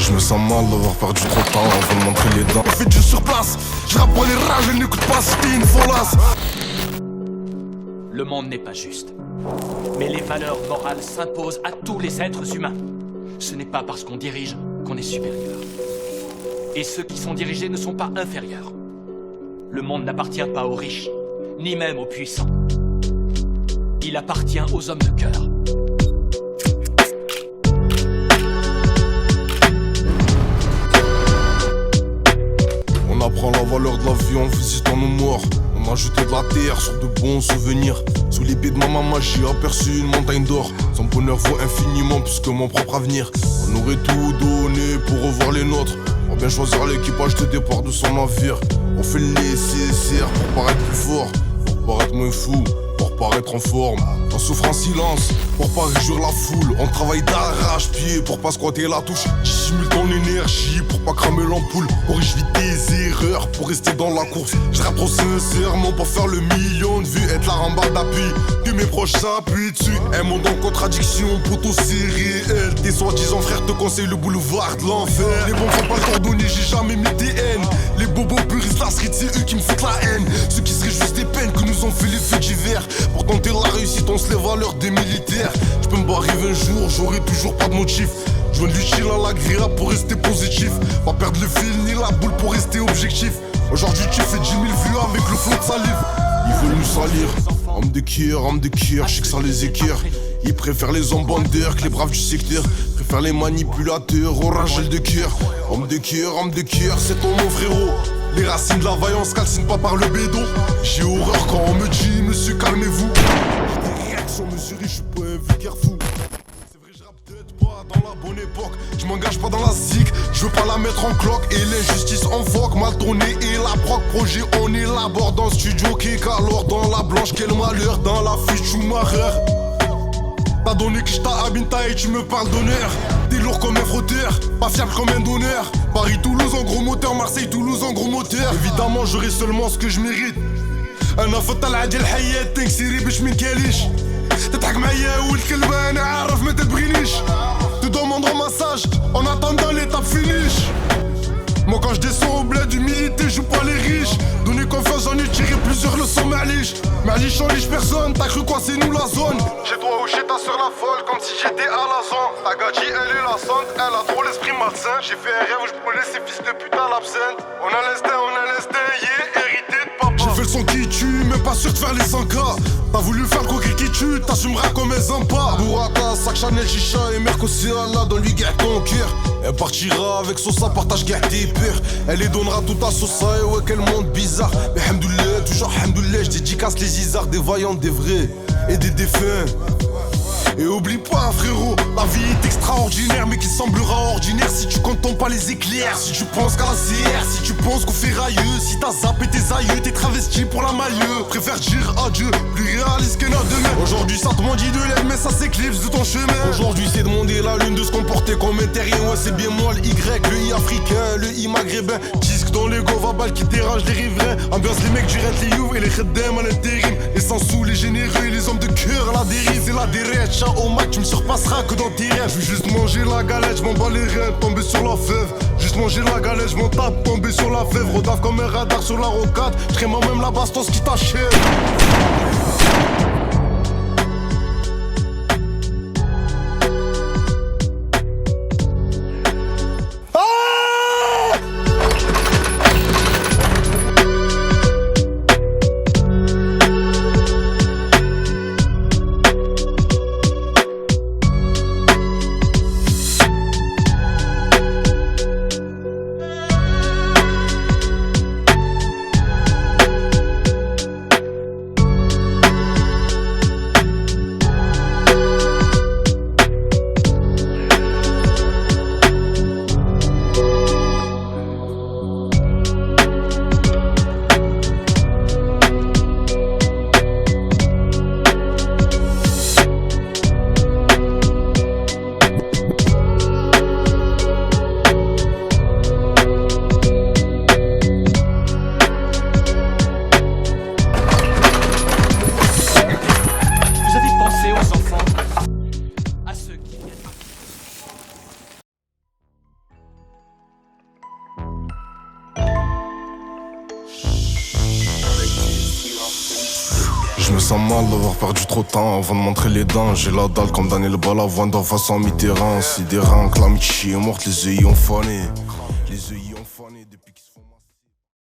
Je me sens mal d'avoir perdu trop de temps avant de montrer les dents. On fait du sur place, je rappe pas les rages, je n'écoute pas, c'était une folasse. Le monde n'est pas juste. Mais les valeurs morales s'imposent à tous les êtres humains. Ce n'est pas parce qu'on dirige qu'on est supérieur. Et ceux qui sont dirigés ne sont pas inférieurs. Le monde n'appartient pas aux riches, ni même aux puissants. Il appartient aux hommes de cœur. On apprend la valeur de la vie en visitant nos morts. On a jeté de la terre sur de bons souvenirs. Sous l'épée de ma maman j'ai aperçu une montagne d'or. Son bonheur vaut infiniment plus que mon propre avenir. On aurait tout donné pour revoir les nôtres. On va bien choisir l'équipage de départ de son navire. On fait le nécessaire pour paraître plus fort, pour paraître moins fou, pour paraître en forme. On souffre en silence, pour pas réjouir la foule. On travaille d'arrache-pied pour pas squatter la touche. Dissimule ton énergie pour pas cramer l'ampoule. Corrige vite tes erreurs pour rester dans la course. Je rappe trop sincèrement pour faire le million de vues. Être la rambarde d'appui, que mes proches s'appuient dessus. Un monde en contradiction, poteau c'est réel. Tes soi-disant frères te conseillent le boulevard de l'enfer. Les bons font pas le cordonnier, j'ai jamais mis des haines. Les bobos puristes la street, c'est eux qui me foutent la haine. Ceux qui se réjouissent des peines que nous ont fait les faits divers. Pour tenter la réussite, on se lève à l'heure des militaires. Je peux me barrer 20 jours, j'aurai toujours pas de motif. Je viens de l'utile à l'agréable pour rester positif. Pas perdre le fil ni la boule pour rester objectif. Aujourd'hui tu fais 10 000 vues avec le flot de salive. Ils veulent nous salir, homme de cœur, je sais que ça les équerre. Ils préfèrent les embandeurs que les braves du secteur. Préfèrent les manipulateurs au ragel de cœur. Homme de cœur, c'est ton mon frérot. Les racines de la vaillance calcinent pas par le bédo. J'ai horreur quand on me dit monsieur calmez-vous. J'ai des réactions mesurées, je suis pas un vulgaire fou. C'est vrai je rappe peut-être pas dans la bonne époque. Je m'engage pas dans la zig, je veux pas la mettre en cloque. Et l'injustice en vogue, mal tourné et la proc. Projet on élabore dans le studio qui alors dans la blanche. Quel malheur dans la fiche Schumacher. T'as donné que j't'a habité et tu me parles d'honneur. T'es lourd comme un frotteur, pas fiable comme un donneur. Paris-Toulouse en gros moteur, Marseille-Toulouse en gros moteur. Évidemment j'aurai seulement ce que je mérite. انا في الطلعة ديال الحياة تنكسيري باش منكاليش. تضحك معايا والكلب انا عارف ما تبغينيش. Te demande un massage en attendant l'étape finish. Moi quand je descends au bled d'humilité, je joue pas les riches. Donner confiance, j'en ai tiré plusieurs leçons, Maliche. Maliche en liche personne, t'as cru quoi c'est nous la zone. Chez toi ou chez ta soeur la folle, comme si j'étais à la zone. Ta gadji elle est la sonde, elle a trop l'esprit malsain. J'ai fait un rêve où je brûlais ces fils de pute à l'absinthe. On a l'instinct, yeah, hérité de papa. J'ai fait le son qui tue, même pas sûr de faire les 100K. T'as voulu faire le coquille qui tue, t'assumeras comme un zampa. Burrata, sac Chanel, chicha et Mercosilla, dans lui garde ton cœur. Elle partira avec son ça, partage garde tes peurs. Elle les donnera tout à sauce et ouais quel monde bizarre. Mais hamdoullah, toujours hamdoullah, je dédicace les isards, des vaillants, des vrais et des défunts. Et oublie pas frérot, la vie est extraordinaire mais qui semblera ordinaire si tu comptes pas les éclairs. Si tu penses qu'à la CR, si tu penses qu'on fait railleux. Si t'as zappé tes aïeux, t'es travesti pour la mailleux. Préfère dire adieu, plus réaliste que notre demain. Aujourd'hui ça te dit de l'aide mais ça s'éclipse de ton chemin. Aujourd'hui c'est demander la lune de se comporter comme un terrien. Ouais c'est bien moi le Y, le I africain, le I maghrébin. Disque dans les go va qui dérange les riverains. Ambiance les mecs du Red, les You et les Khaddam à l'intérim. Les sans sous, les généreux et les hommes de cœur à la dérive. C'est la dérèche. Au Mac, tu me surpasseras que dans tes rêves. Je veux juste manger la galette, je m'en bats les reins, tomber sur la fève. Juste manger la galette, je m'en tape, tomber sur la fève. Rodave comme un radar sur la rocade. Je moi-même la bastos qui t'achève. Je me sens mal d'avoir perdu trop de temps avant de montrer les dents. J'ai la dalle comme Daniel Balavoine dans façon mi-terrain. Sidérant que l'amitié est morte, les œillets ont fané. Les œillets